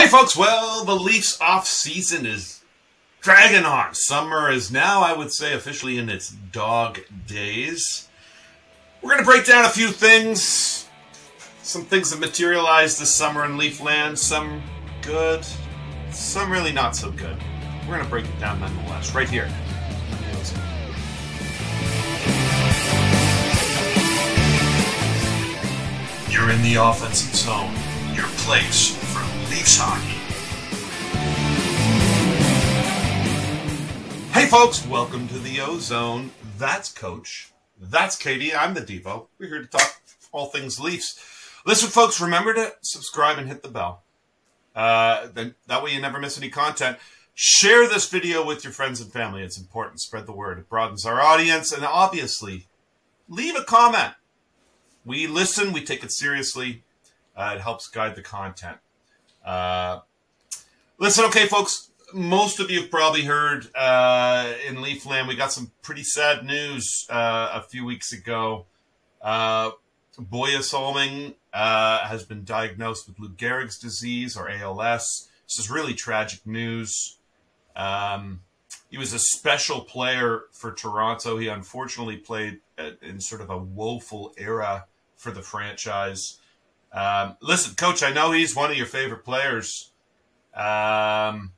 Hey folks, well, the Leafs off-season is dragging on. Summer is now, I would say, officially in its dog days. We're going to break down a few things. Some things that materialized this summer in Leafland. Some good, some really not so good. We're going to break it down nonetheless, right here. You're in the offensive zone. Your place for Leafs hockey. Hey folks, welcome to the OZone. That's Coach. That's Katie. I'm the Devo. We're here to talk all things Leafs. Listen, folks, remember to subscribe and hit the bell. Then that way you never miss any content. Share this video with your friends and family. It's important. Spread the word. It broadens our audience. And obviously, leave a comment. We listen. We take it seriously. It helps guide the content. Listen, okay, folks. Most of you have probably heard in Leafland, we got some pretty sad news a few weeks ago. Börje Salming has been diagnosed with Lou Gehrig's disease, or ALS. This is really tragic news. He was a special player for Toronto. He unfortunately played in sort of a woeful era for the franchise. Listen, Coach, I know he's one of your favorite players. Maybe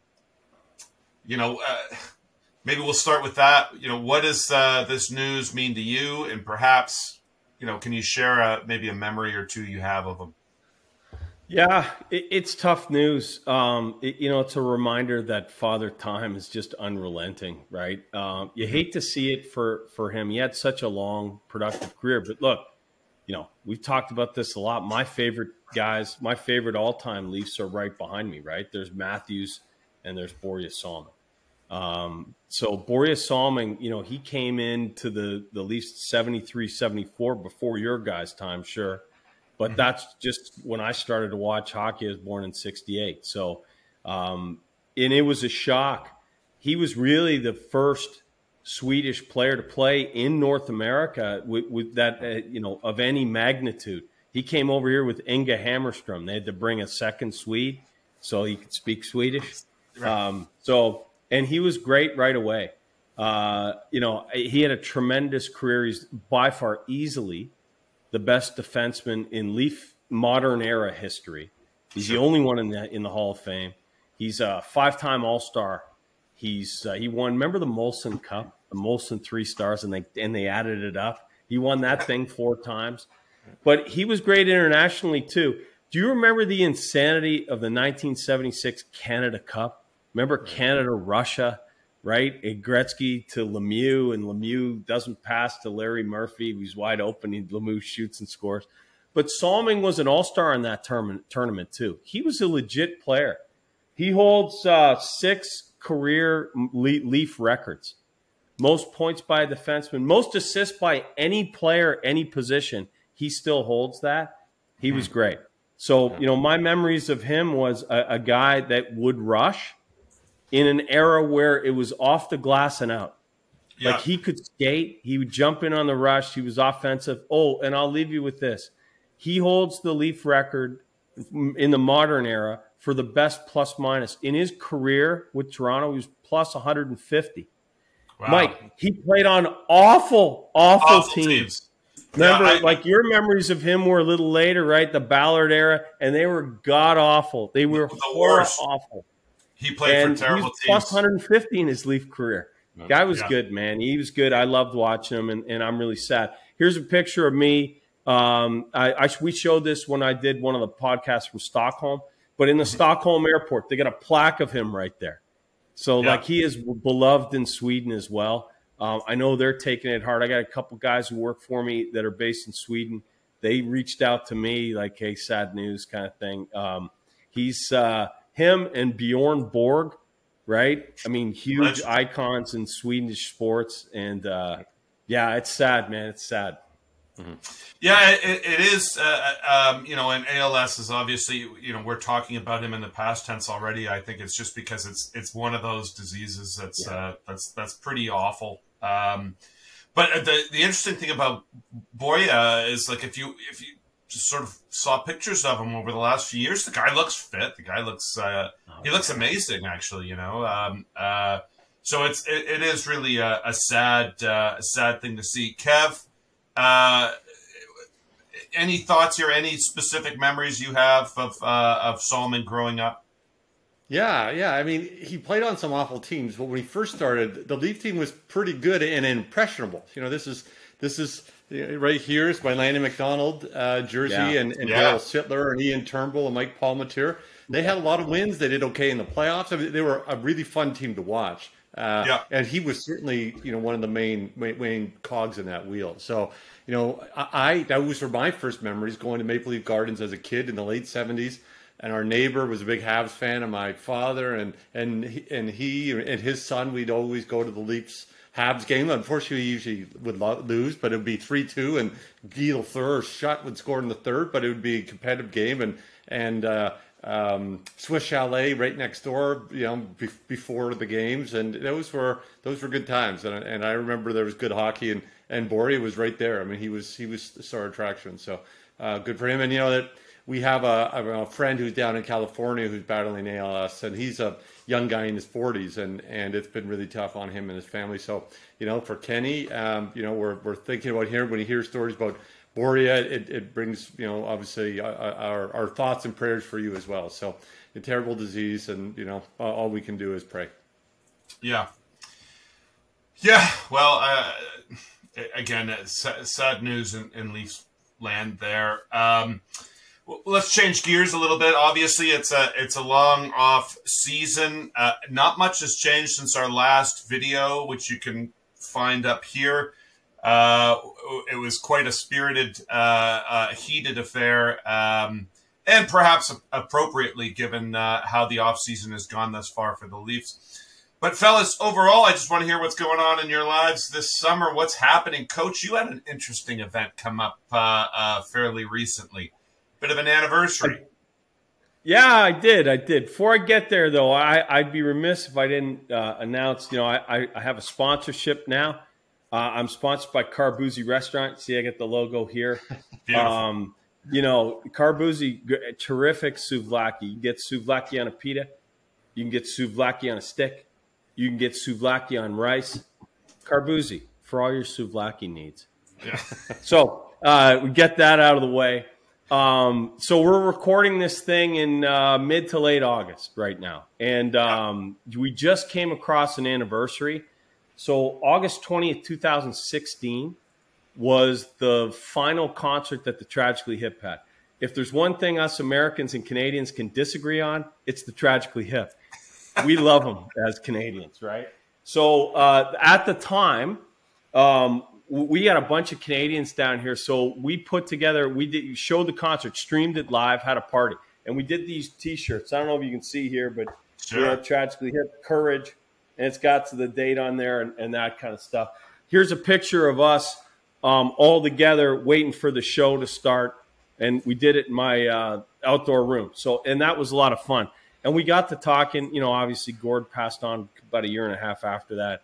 we'll start with that. What does this news mean to you? And perhaps, can you share maybe a memory or two you have of him? Yeah, it's tough news. It's a reminder that Father Time is just unrelenting, right? You hate to see it for him. He had such a long, productive career. But look, we've talked about this a lot. My favorite guys, my favorite all-time Leafs are right behind me, right? There's Matthews and there's Börje Salming. So Börje Salming, he came into the Leafs 73, 74 before your guys' time, sure. But that's just when I started to watch hockey. I was born in 68. So, and it was a shock. He was really the first Swedish player to play in North America with that, of any magnitude. He came over here with Inge Hammerstrom. They had to bring a second Swede so he could speak Swedish. Right. And he was great right away. He had a tremendous career. He's by far easily the best defenseman in Leaf modern era history. He's the only one in the Hall of Fame. He's a 5-time All-Star. He won. Remember the Molson Cup, the Molson 3 stars, and they added it up. He won that thing 4 times. But he was great internationally too. Do you remember the insanity of the 1976 Canada Cup? Remember Canada, Russia, right? Gretzky to Lemieux, and Lemieux doesn't pass to Larry Murphy. He's wide open. Lemieux shoots and scores. But Salming was an all-star in that tournament too. He was a legit player. He holds 6 career Leaf records. Most points by a defenseman, most assists by any player, any position. He still holds that. He was great. So, my memories of him was a guy that would rush in an era where it was off the glass and out. Yeah. Like he could skate. He would jump in on the rush. He was offensive. Oh, and I'll leave you with this. He holds the Leaf record in the modern era for the best plus-minus. In his career with Toronto, he was plus 150. Wow. Mike, he played on awful teams. Remember, your memories of him were a little later, right? The Ballard era, and they were god-awful. They were awful. He played for terrible teams. Plus 150 in his Leaf career. Guy was good, man. He was good. I loved watching him, and I'm really sad. Here's a picture of me. We showed this when I did one of the podcasts from Stockholm. But in the Stockholm airport, they got a plaque of him right there. So, he is beloved in Sweden as well. I know they're taking it hard. I got a couple guys who work for me that are based in Sweden. They reached out to me like, hey, sad news kind of thing. He's him and Bjorn Borg, right? I mean, huge icons in Swedish sports. And, it's sad, man. It's sad. Mm-hmm. Yeah, it is. And ALS is obviously, we're talking about him in the past tense already. I think it's just because it's one of those diseases that's pretty awful. But the interesting thing about Börje is, like, if you just sort of saw pictures of him over the last few years. The guy looks fit. The guy looks he looks amazing, actually. So it is really a sad thing to see. Kev, any thoughts here? Any specific memories you have of Salming growing up? Yeah. I mean, he played on some awful teams, but when he first started, the Leaf team was pretty good and impressionable. This is right here is my Lanny McDonald jersey, and Daryl Sittler and Ian Turnbull and Mike Palmateer. They had a lot of wins. They did okay in the playoffs. I mean, they were a really fun team to watch. And he was certainly, one of the main cogs in that wheel. So, that was for my first memories, going to Maple Leaf Gardens as a kid in the late 70s. And our neighbor was a big Habs fan of my father, and he and his son, we'd always go to the Leafs Habs game. Unfortunately, he usually would lose, but it would be 3-2, and Guy Lafleur or Schutt would score in the third, but it would be a competitive game, and Swiss Chalet right next door, before the games, and those were good times. And I remember there was good hockey, and Börje was right there. I mean, he was the star attraction. So good for him. And that we have a friend who's down in California who's battling ALS, and he's a young guy in his 40s, and it's been really tough on him and his family. So for Kenny, we're thinking about here when he hears stories about Börje, it brings, obviously our thoughts and prayers for you as well. So a terrible disease, and, all we can do is pray. Yeah. Yeah. Well, again, sad news in Leafs land there. Let's change gears a little bit. Obviously, it's a long off season. Not much has changed since our last video, which you can find up here. It was quite a spirited, heated affair, and perhaps appropriately given how the offseason has gone thus far for the Leafs. But fellas, overall, I just want to hear what's going on in your lives this summer. What's happening? Coach, you had an interesting event come up fairly recently. Bit of an anniversary. Yeah, I did. Before I get there, though, I'd be remiss if I didn't announce, I have a sponsorship now. I'm sponsored by Carbouzzi Restaurant. See, I get the logo here. Beautiful. Carbouzzi, terrific souvlaki. You can get souvlaki on a pita. You can get souvlaki on a stick. You can get souvlaki on rice. Carbouzzi, for all your souvlaki needs. Yeah. So we get that out of the way. So we're recording this thing in mid to late August right now. And we just came across an anniversary. So August 20th, 2016 was the final concert that the Tragically Hip had. If there's one thing us Americans and Canadians can disagree on, it's the Tragically Hip. We love them as Canadians, right? So at the time, we got a bunch of Canadians down here. So we put together, showed the concert, streamed it live, had a party. And we did these T-shirts. I don't know if you can see here, but sure. We have Tragically Hip, Courage. And it's got the date on there and that kind of stuff. Here's a picture of us all together waiting for the show to start. And we did it in my outdoor room. And that was a lot of fun. And we got to talking, obviously Gord passed on about a year and a half after that.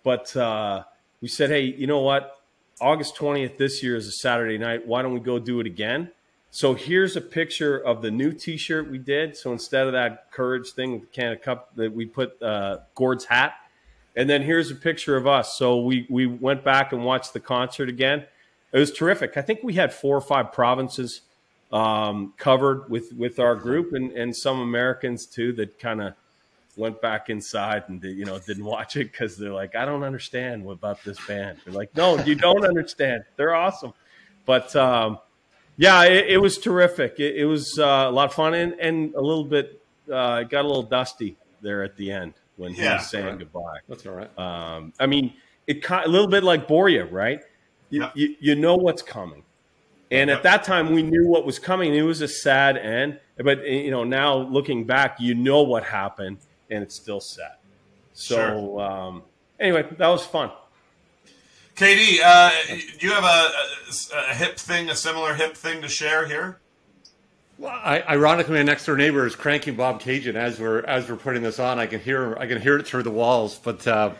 But we said, hey, you know what? August 20th this year is a Saturday night. Why don't we go do it again? So here's a picture of the new T-shirt we did. So instead of that Courage thing with the can of cup, that we put Gord's hat. And then here's a picture of us. So we went back and watched the concert again. It was terrific. I think we had 4 or 5 provinces covered with our group, and some Americans too that kind of went back inside and didn't watch it because they're like, I don't understand about this band. They're like, no, you don't understand. They're awesome. But yeah, it was terrific. It was a lot of fun and a little bit got a little dusty there at the end when he was saying goodbye. That's all right. I mean, a little bit like Börje, right? You know what's coming. And at that time, we knew what was coming. It was a sad end. But, now looking back, what happened, and it's still sad. So, anyway, that was fun. KD, do you have a hip thing, a similar hip thing to share here? Well, ironically, my next door neighbor is cranking Bob Cajun as we're putting this on. I can hear it through the walls, but that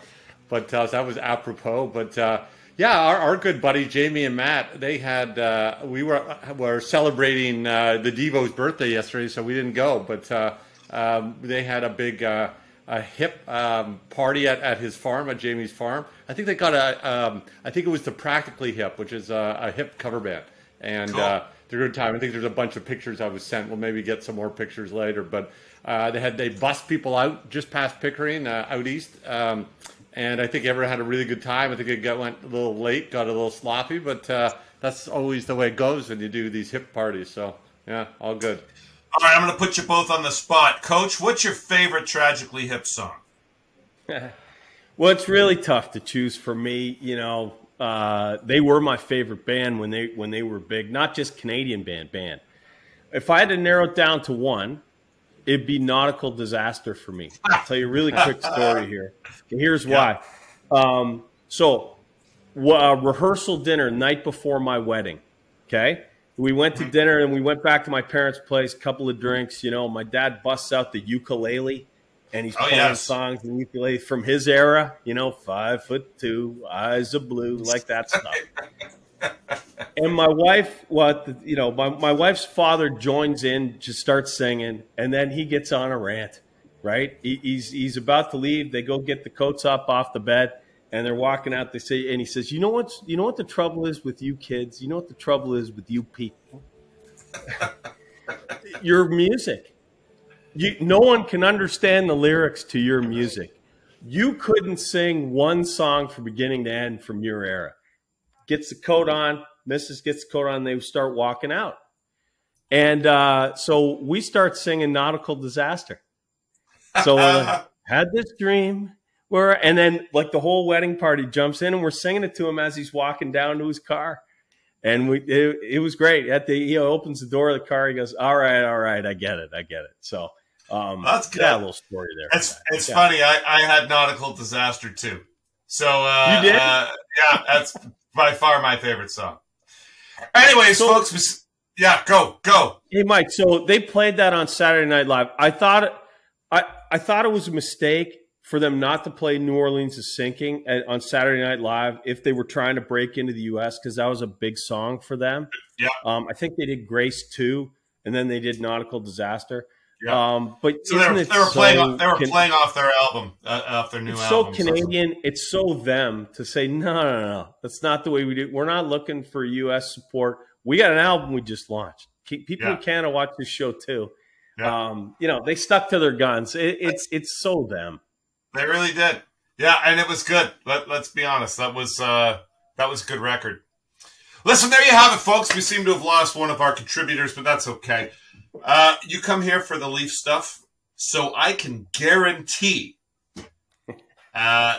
was apropos. But Yeah, our good buddy Jamie and Matt, they had we were celebrating the Devo's birthday yesterday, so we didn't go. But they had a big a hip party at his farm, at Jamie's farm. I think they got I think it was the Practically Hip, which is a hip cover band, and Cool. they're a good time. I think there's a bunch of pictures I was sent. We'll maybe get some more pictures later, but they bussed people out just past Pickering, out east. And I think everyone had a really good time. I think it went a little late, got a little sloppy, but that's always the way it goes when you do these hip parties. So, yeah, all good. All right, I'm going to put you both on the spot. Coach, what's your favorite Tragically Hip song? Well, it's really tough to choose for me. You know, they were my favorite band when they were big, not just Canadian band. If I had to narrow it down to one, it'd be Nautical Disaster for me. I'll tell you a really quick story here. And here's why. Rehearsal dinner night before my wedding, okay? We went to dinner and we went back to my parents' place, couple of drinks. You know, my dad busts out the ukulele and he's playing songs and ukulele from his era, you know, 5'2", eyes of blue, like that stuff. And my wife, my wife's father joins in, just starts singing, and then he gets on a rant, right? He's about to leave. They go get the coats up off the bed, and they're walking out. And he says, you know what the trouble is with you kids? You know what the trouble is with you people? Your music. No one can understand the lyrics to your music. You couldn't sing one song from beginning to end from your era. Gets the coat on, Mrs. gets the coat on, and they start walking out. And so we start singing Nautical Disaster. So had this dream and then like the whole wedding party jumps in and we're singing it to him as he's walking down to his car. And it was great. He opens the door of the car. He goes, all right, I get it. So that's good. Yeah, a little story there. It's funny. I had Nautical Disaster too. So you did? Yeah, that's by far my favorite song. Anyways, folks, go. Hey, Mike. So they played that on Saturday Night Live. I thought it was a mistake for them not to play New Orleans is Sinking on Saturday Night Live if they were trying to break into the U.S. because that was a big song for them. Yeah. I think they did Grace 2, and then they did Nautical Disaster. Yeah. But so they were playing off their album, off their new album. It's so Canadian. It's so them to say, no. That's not the way we do. We're not looking for U.S. support. We got an album we just launched. People in Canada watch this show too. Yeah. They stuck to their guns. It's so them. They really did. Yeah, and it was good. Let's be honest. That was a good record. Listen, there you have it, folks. We seem to have lost one of our contributors, but that's okay. You come here for the Leaf stuff, so I can guarantee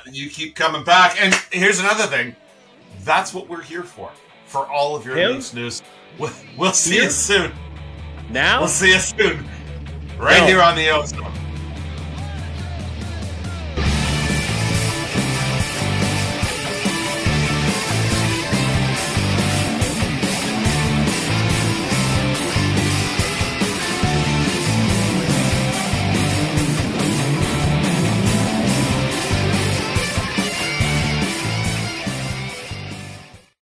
you keep coming back. And here's another thing. That's what we're here for all of your Leafs news. We'll see you soon. Now? We'll see you soon. Right here on the OZone.